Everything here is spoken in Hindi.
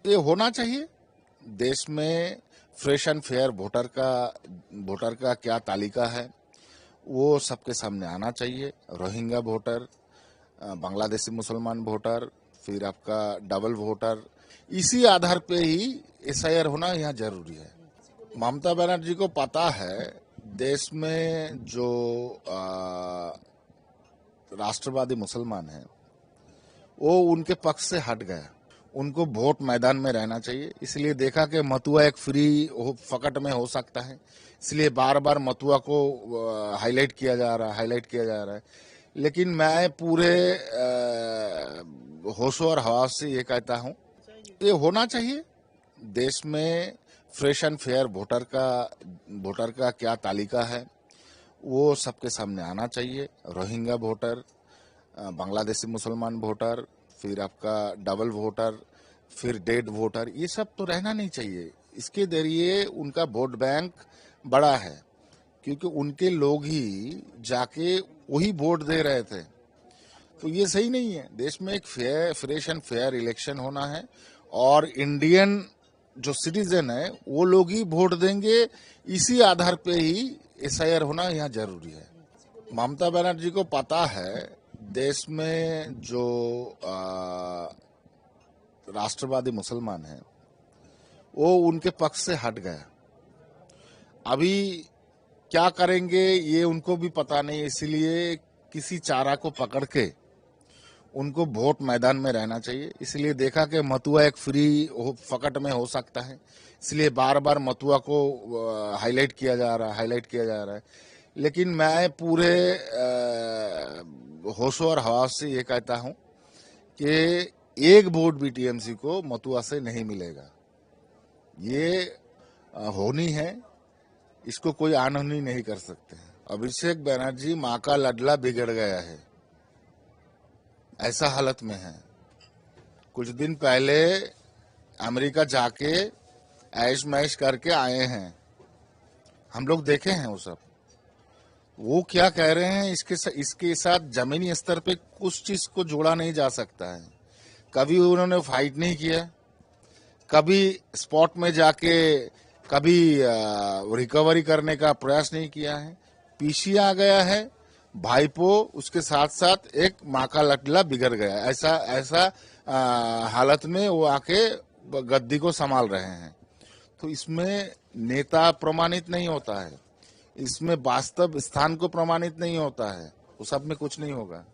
ये होना चाहिए। देश में फ्रेश एंड फेयर वोटर का क्या तालिका है वो सबके सामने आना चाहिए। रोहिंग्या वोटर, बांग्लादेशी मुसलमान वोटर, फिर आपका डबल वोटर, इसी आधार पे ही एसआईआर होना यहाँ जरूरी है। ममता बनर्जी को पता है देश में जो राष्ट्रवादी मुसलमान हैं वो उनके पक्ष से हट गया। उनको वोट मैदान में रहना चाहिए, इसलिए देखा कि मथुआ एक फ्री फकट में हो सकता है, इसलिए बार बार मथुआ को हाईलाइट किया जा रहा है। लेकिन मैं पूरे होशो और हवास से ये कहता हूँ, ये होना चाहिए। देश में फ्रेश एंड फेयर वोटर का क्या तालिका है वो सबके सामने आना चाहिए। रोहिंग्या वोटर, बांग्लादेशी मुसलमान वोटर, फिर आपका डबल वोटर, फिर डेड वोटर, ये सब तो रहना नहीं चाहिए। इसके जरिए उनका वोट बैंक बड़ा है, क्योंकि उनके लोग ही जाके वही वोट दे रहे थे। तो ये सही नहीं है। देश में एक फ्रेश एंड फेयर इलेक्शन होना है और इंडियन जो सिटीजन है वो लोग ही वोट देंगे। इसी आधार पे ही एसआईआर होना यहाँ जरूरी है। ममता बनर्जी को पता है देश में जो राष्ट्रवादी मुसलमान हैं वो उनके पक्ष से हट गया। अभी क्या करेंगे ये उनको भी पता नहीं, इसीलिए किसी चारा को पकड़ के उनको वोट मैदान में रहना चाहिए। इसलिए देखा कि मथुआ एक फ्री फकट में हो सकता है, इसलिए बार बार मथुआ को हाईलाइट किया जा रहा है। लेकिन मैं पूरे होशो और हवास से ये कहता हूँ कि एक वोट भी टीएमसी को मथुआ से नहीं मिलेगा। ये होनी है, इसको कोई अनहोनी नहीं कर सकते। अभिषेक बनर्जी माँ का लडला बिगड़ गया है, ऐसा हालत में है। कुछ दिन पहले अमेरिका जाके ऐश मैश करके आए हैं, हम लोग देखे हैं वो सब। वो क्या कह रहे हैं इसके साथ जमीनी स्तर पे कुछ चीज को जोड़ा नहीं जा सकता है। कभी उन्होंने फाइट नहीं किया, कभी स्पॉट में जाके कभी रिकवरी करने का प्रयास नहीं किया है। पीछे आ गया है भाईपो, उसके साथ साथ एक माँ का लडला बिगड़ गया। ऐसा हालत में वो आके गद्दी को संभाल रहे हैं। तो इसमें नेता प्रमाणित नहीं होता है, इसमें वास्तव स्थान को प्रमाणित नहीं होता है, वो सब में कुछ नहीं होगा।